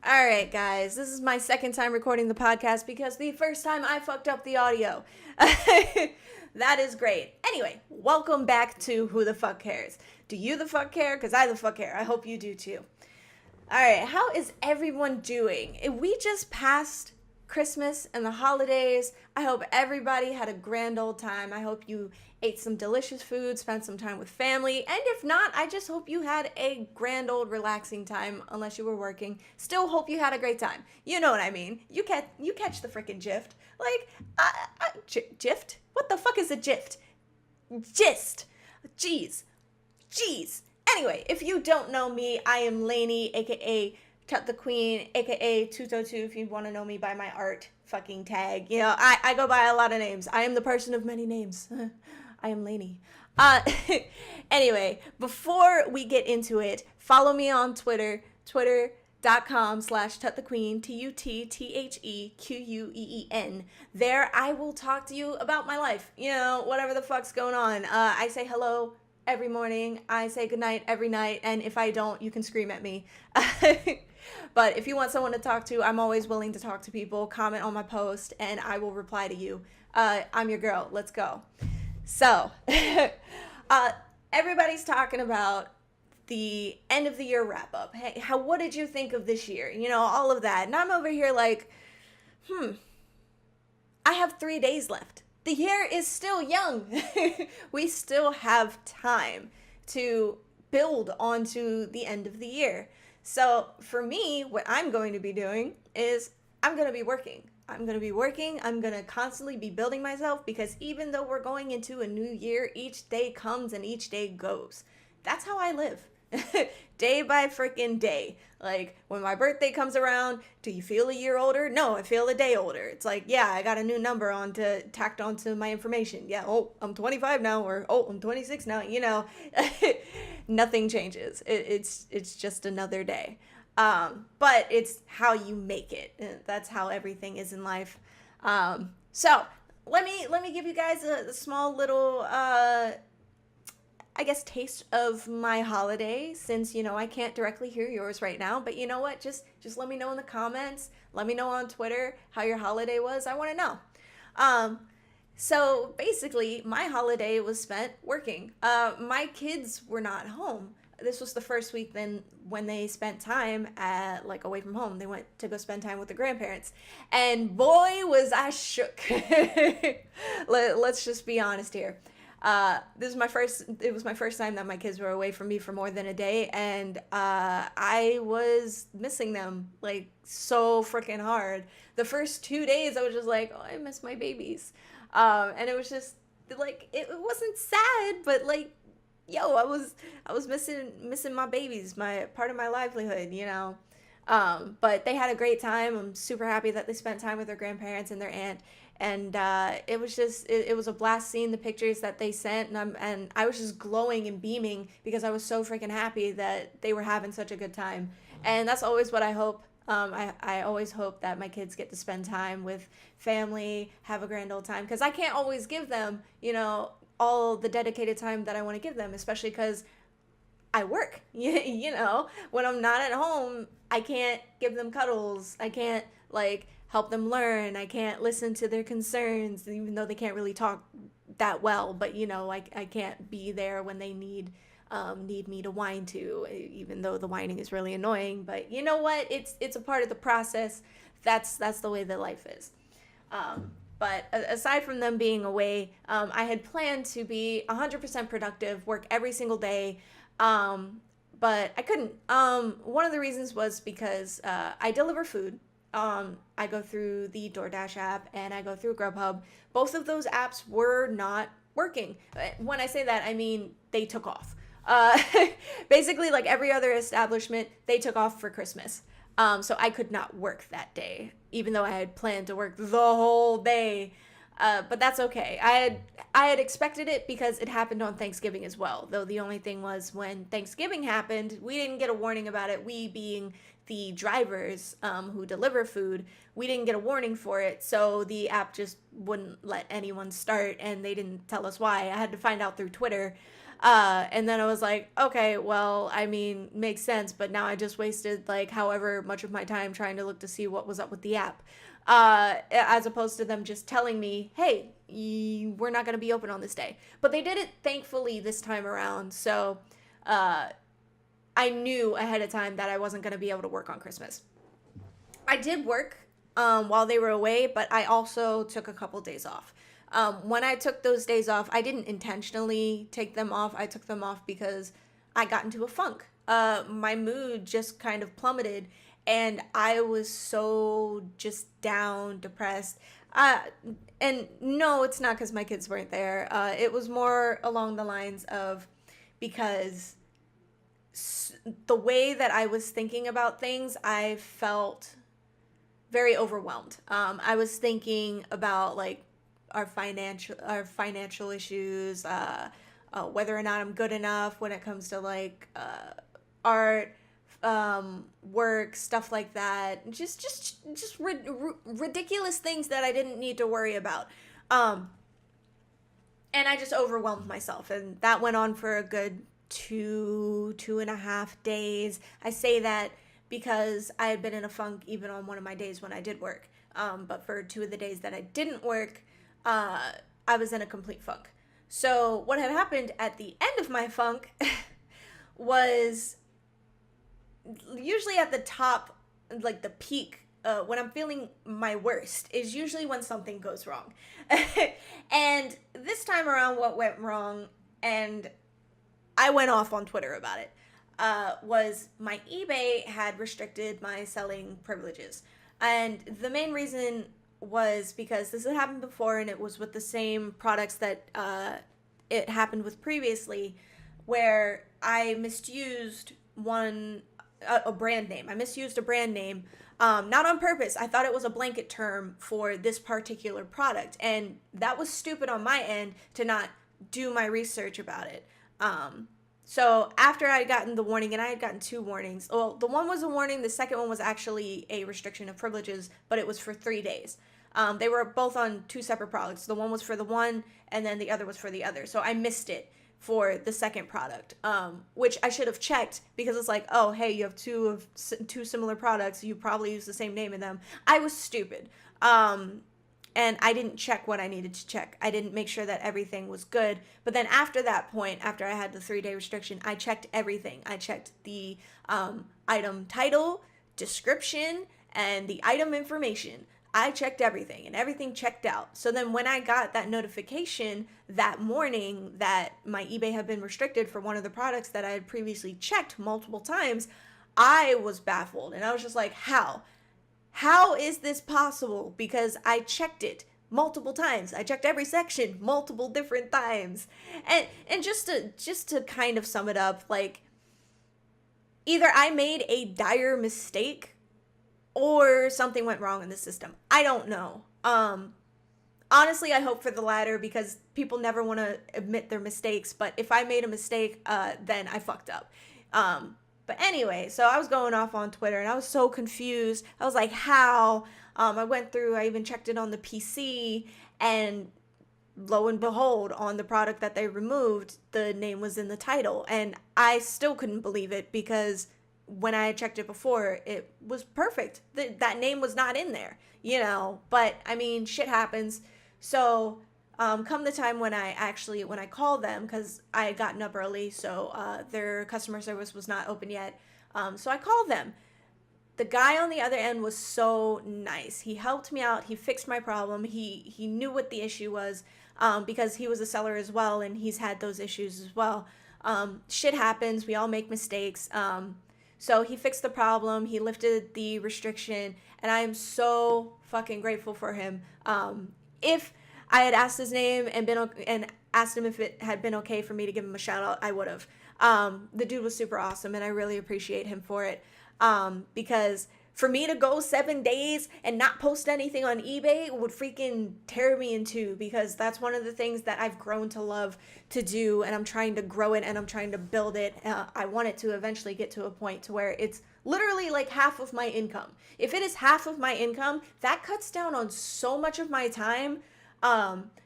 All right, guys, this is my second time recording the podcast because the first time I fucked up the audio. That is great. Anyway, welcome back to Who the Fuck Cares? Do you the fuck care? Because I the fuck care. I hope you do too. All right, how is everyone doing? We just passed Christmas and the holidays. I hope everybody had a grand old time. I hope you ate some delicious food, spent some time with family, and if not, I just hope you had a grand old relaxing time unless you were working. Still hope you had a great time. You know what I mean. You catch the freaking gift. Like, gift? What the fuck is a gift? Gist. Jeez. Anyway, if you don't know me, I am Lainey, aka Tut the Queen, aka Tuto2 if you want to know me by my art fucking tag. You know, I go by a lot of names. I am the person of many names. I am Lainey. Anyway, before we get into it, follow me on Twitter, twitter.com/tutthequeen, TUTTHEQUEEN. There I will talk to you about my life, you know, whatever the fuck's going on. I say hello every morning, I say goodnight every night, and if I don't, you can scream at me. But if you want someone to talk to, I'm always willing to talk to people. Comment on my post, and I will reply to you. I'm your girl. Let's go. So, everybody's talking about the end of the year wrap up. Hey, what did you think of this year? You know, all of that. And I'm over here like, I have 3 days left. The year is still young. We still have time to build onto the end of the year. So for me, what I'm going to be doing is I'm going to be working. I'm going to constantly be building myself because even though we're going into a new year, each day comes and each day goes. That's how I live. Day by freaking day. Like, when my birthday comes around, do you feel a year older? No, I feel a day older. It's like, yeah, I got a new number tacked onto my information. Yeah, oh, I'm 25 now, or oh, I'm 26 now, you know. Nothing changes. It's just another day. But it's how you make it. That's how everything is in life. So let me give you guys a small little I guess taste of my holiday, since you know I can't directly hear yours right now. But you know what? Just let me know in the comments. Let me know on Twitter how your holiday was. I want to know. So basically, my holiday was spent working. My kids were not home. This was the first week then when they spent time at, like, away from home. They went to go spend time with the grandparents. And boy, was I shook. Let's just be honest here. It was my first time that my kids were away from me for more than a day, and I was missing them, like, so freaking hard. The first 2 days, I was just like, oh, I miss my babies. And it was just, like, it wasn't sad, but, like, yo, I was missing my babies, my part of my livelihood, you know. But they had a great time. I'm super happy that they spent time with their grandparents and their aunt. And it was just, it was a blast seeing the pictures that they sent. And I was just glowing and beaming because I was so freaking happy that they were having such a good time. And that's always what I hope. I always hope that my kids get to spend time with family, have a grand old time. Because I can't always give them, you know, all the dedicated time that I want to give them, especially because I work. You know, when I'm not at home, I can't give them cuddles. I can't, like, help them learn. I can't listen to their concerns, even though they can't really talk that well. But, you know, I can't be there when they need me to whine to, even though the whining is really annoying. But you know what? It's a part of the process. That's the way that life is. But aside from them being away, I had planned to be 100% productive, work every single day. But I couldn't. One of the reasons was because I deliver food. I go through the DoorDash app and I go through Grubhub. Both of those apps were not working. When I say that, I mean they took off. Basically, like every other establishment, they took off for Christmas. So I could not work that day, even though I had planned to work the whole day. But that's okay. I had expected it because it happened on Thanksgiving as well. Though the only thing was when Thanksgiving happened, we didn't get a warning about it. We being the drivers who deliver food, we didn't get a warning for it. So the app just wouldn't let anyone start, and they didn't tell us why. I had to find out through Twitter. And then I was like, okay, well, I mean, makes sense, but now I just wasted like however much of my time trying to look to see what was up with the app. As opposed to them just telling me, hey, we're not going to be open on this day. But they did it thankfully this time around. So I knew ahead of time that I wasn't going to be able to work on Christmas. I did work while they were away, but I also took a couple days off. When I took those days off, I didn't intentionally take them off. I took them off because I got into a funk. My mood just kind of plummeted, and I was so just down, depressed. And no, it's not because my kids weren't there. It was more along the lines of because the way that I was thinking about things, I felt very overwhelmed. I was thinking about like our financial issues, whether or not I'm good enough when it comes to like art, work, stuff like that. Just ridiculous things that I didn't need to worry about. And I just overwhelmed myself, and that went on for a good 2.5 days. I say that because I had been in a funk even on one of my days when I did work. But for 2 of the days that I didn't work, I was in a complete funk. So what had happened at the end of my funk was usually at the top, like the peak, when I'm feeling my worst is usually when something goes wrong. And this time around, what went wrong, and I went off on Twitter about it, was my eBay had restricted my selling privileges. And the main reason was because this had happened before, and it was with the same products that it happened with previously, where I misused a brand name. I misused a brand name, not on purpose. I thought it was a blanket term for this particular product, and that was stupid on my end to not do my research about it. So after I had gotten the warning, and I had gotten 2 warnings. Well, the one was a warning. The second one was actually a restriction of privileges, but it was for 3 days. They were both on 2 separate products. The one was for the one, and then the other was for the other. So I missed it for the second product, which I should have checked, because it's like, oh, hey, you have 2 similar products. You probably use the same name in them. I was stupid. And I didn't check what I needed to check. I didn't make sure that everything was good. But then after that point, after I had the 3-day restriction, I checked everything. I checked the item title, description, and the item information. I checked everything, and everything checked out. So then when I got that notification that morning that my eBay had been restricted for one of the products that I had previously checked multiple times, I was baffled. And I was just like, how? How is this possible? Because I checked it multiple times. I checked every section multiple different times. And just to kind of sum it up, like, either I made a dire mistake or something went wrong in the system. I don't know. Honestly, I hope for the latter, because people never want to admit their mistakes. But if I made a mistake, then I fucked up. But anyway, so I was going off on Twitter, and I was so confused. I was like, how? I even checked it on the PC, and lo and behold, on the product that they removed, the name was in the title. And I still couldn't believe it, because when I checked it before, it was perfect. That name was not in there, but I mean, shit happens. So come the time when I called them, because I had gotten up early, so their customer service was not open yet. So I called them. The guy on the other end was so nice. He helped me out. He fixed my problem. He knew what the issue was, because he was a seller as well, and he's had those issues as well. Shit happens. We all make mistakes. So he fixed the problem. He lifted the restriction, and I am so fucking grateful for him. If I had asked his name and asked him if it had been okay for me to give him a shout out, I would have. The dude was super awesome, and I really appreciate him for it. Because for me to go 7 days and not post anything on eBay would freaking tear me in two, because that's one of the things that I've grown to love to do, and I'm trying to grow it, and I'm trying to build it. I want it to eventually get to a point to where it's literally like half of my income. If it is half of my income, that cuts down on so much of my time,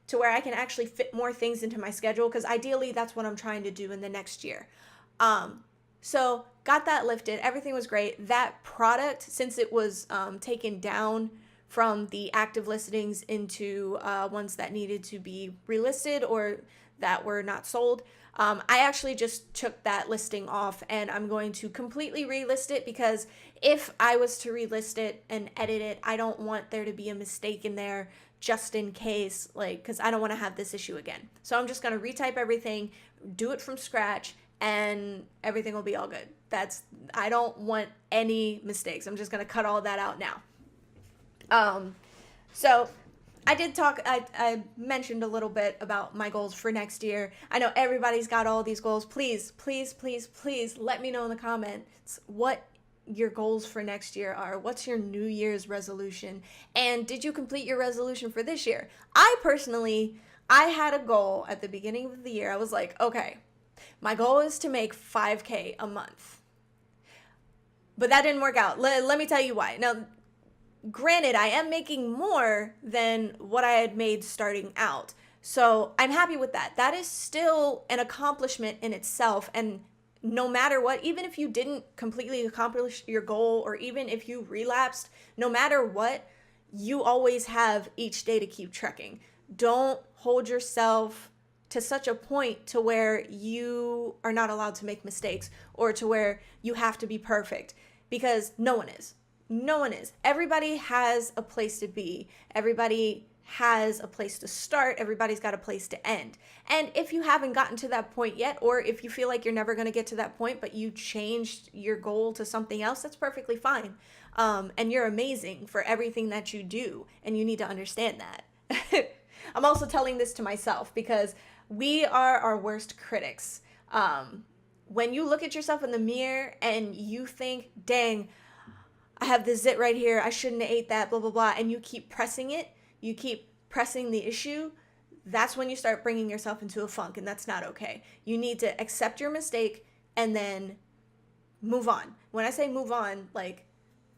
to where I can actually fit more things into my schedule, because ideally that's what I'm trying to do in the next year. So got that lifted. Everything was great. That product, since it was taken down from the active listings into ones that needed to be relisted or that were not sold, I actually just took that listing off, and I'm going to completely relist it, because if I was to relist it and edit it, I don't want there to be a mistake in there just in case, like, because I don't want to have this issue again. So I'm just going to retype everything, do it from scratch, and everything will be all good. I don't want any mistakes. I'm just going to cut all that out now. So I did talk, I mentioned a little bit about my goals for next year. I know everybody's got all these goals. Please, please, please, please let me know in the comments what your goals for next year are. What's your New Year's resolution? And did you complete your resolution for this year? I had a goal at the beginning of the year. I was like, okay, my goal is to make 5K a month. But that didn't work out. Let me tell you why. Now, granted, I am making more than what I had made starting out. So I'm happy with that. That is still an accomplishment in itself. And no matter what, even if you didn't completely accomplish your goal, or even if you relapsed, no matter what, you always have each day to keep trekking. Don't hold yourself to such a point to where you are not allowed to make mistakes, or to where you have to be perfect, because no one is. No one is. Everybody has a place to be. Everybody has a place to start. Everybody's got a place to end. And if you haven't gotten to that point yet, or if you feel like you're never going to get to that point, but you changed your goal to something else, that's perfectly fine. And you're amazing for everything that you do. And you need to understand that. I'm also telling this to myself, because we are our worst critics. When you look at yourself in the mirror and you think, dang, I have this zit right here, I shouldn't have ate that, blah, blah, blah, and you keep pressing it, you keep pressing the issue, that's when you start bringing yourself into a funk, and that's not okay. You need to accept your mistake and then move on. When I say move on, like,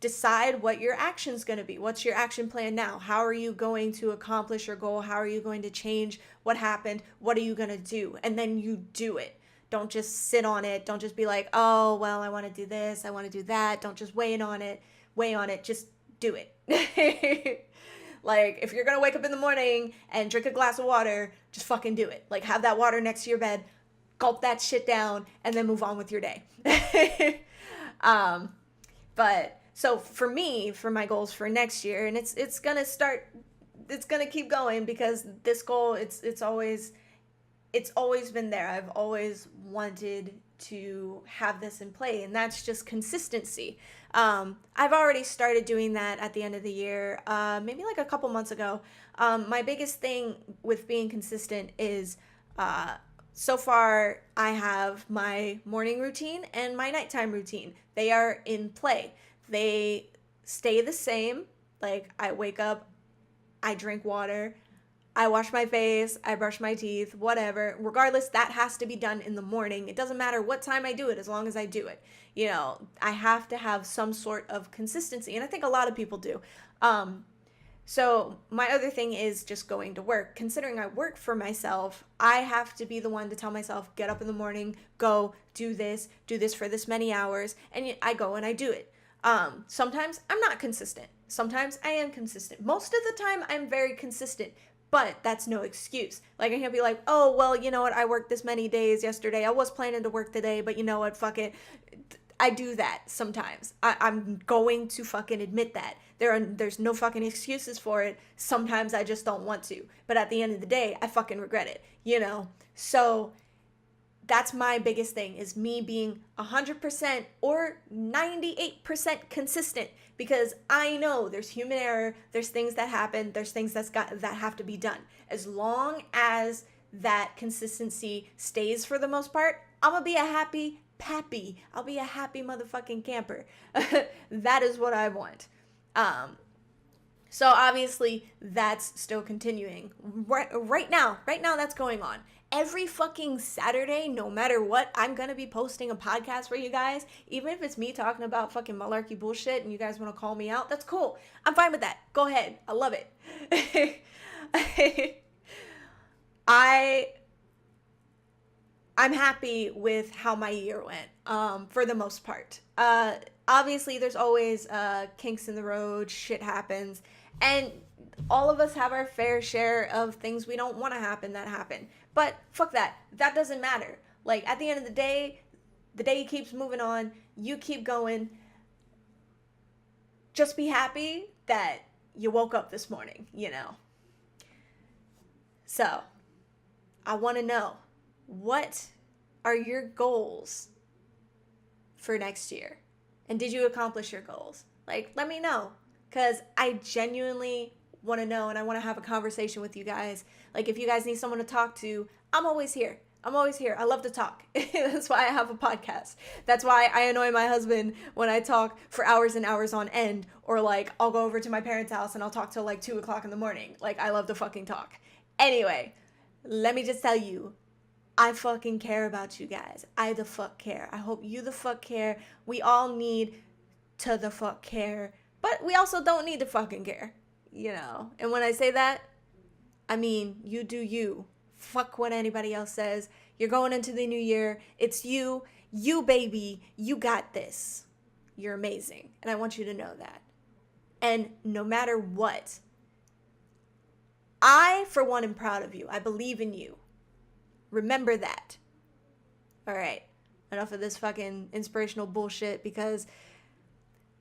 decide what your action's going to be. What's your action plan now? How are you going to accomplish your goal? How are you going to change what happened? What are you going to do? And then you do it. Don't just sit on it. Don't just be like, oh, well, I want to do this, I want to do that. Don't just weigh on it. Just do it. Like, if you're going to wake up in the morning and drink a glass of water, just fucking do it. Like, have that water next to your bed, gulp that shit down, and then move on with your day. But so for me, for my goals for next year, and it's going to keep going, because this goal, it's always been there. I've always wanted to have this in play, and that's just consistency. I've already started doing that at the end of the year, maybe like a couple months ago. My biggest thing with being consistent is, so far I have my morning routine and my nighttime routine. They are in play. They stay the same. Like, I wake up, I drink water, I wash my face, I brush my teeth, whatever. Regardless, that has to be done in the morning. It doesn't matter what time I do it, as long as I do it. You know, I have to have some sort of consistency, and I think a lot of people do. So my other thing is just going to work. Considering I work for myself, I have to be the one to tell myself, get up in the morning, go, do this for this many hours, and I go and I do it. Sometimes I'm not consistent. Sometimes I am consistent. Most of the time I'm very consistent. But that's no excuse. Like, I can't be like, oh, well, you know what? I worked this many days yesterday. I was planning to work today, but you know what? Fuck it. I do that sometimes. I'm going to fucking admit that. There's no fucking excuses for it. Sometimes I just don't want to. But at the end of the day, I fucking regret it, you know? So that's my biggest thing, is me being 100% or 98% consistent, because I know there's human error, there's things that happen, there's things that have to be done. As long as that consistency stays for the most part, I'm gonna be a happy pappy. I'll be a happy motherfucking camper. That is what I want. So obviously that's still continuing. Right now that's going on. Every fucking Saturday, no matter what, I'm going to be posting a podcast for you guys. Even if it's me talking about fucking malarkey bullshit and you guys want to call me out, that's cool. I'm fine with that. Go ahead. I love it. I I'm happy with how my year went, for the most part. Obviously, there's always kinks in the road, shit happens, and all of us have our fair share of things we don't want to happen that happen. But fuck that. That doesn't matter. Like, at the end of the day keeps moving on, you keep going. Just be happy that you woke up this morning, you know? So, I want to know, what are your goals for next year? And did you accomplish your goals? Like, let me know. Because I genuinely want to know and I want to have a conversation with you guys. Like, if you guys need someone to talk to, I'm always here. I'm always here. I love to talk. That's why I have a podcast. That's why I annoy my husband when I talk for hours and hours on end. Or, like, I'll go over to my parents' house and I'll talk till, like, 2 o'clock in the morning. Like, I love to fucking talk. Anyway, let me just tell you, I fucking care about you guys. I the fuck care. I hope you the fuck care. We all need to the fuck care. But we also don't need to fucking care. You know? And when I say that, I mean, you do you. Fuck what anybody else says. You're going into the new year. It's you. You, baby. You got this. You're amazing. And I want you to know that. And no matter what, I, for one, am proud of you. I believe in you. Remember that. All right. Enough of this fucking inspirational bullshit, because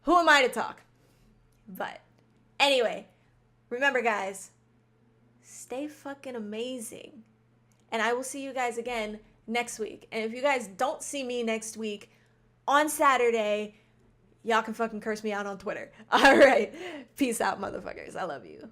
who am I to talk? But anyway, remember, guys, stay fucking amazing. And I will see you guys again next week. And if you guys don't see me next week on Saturday, y'all can fucking curse me out on Twitter. All right. Peace out, motherfuckers. I love you.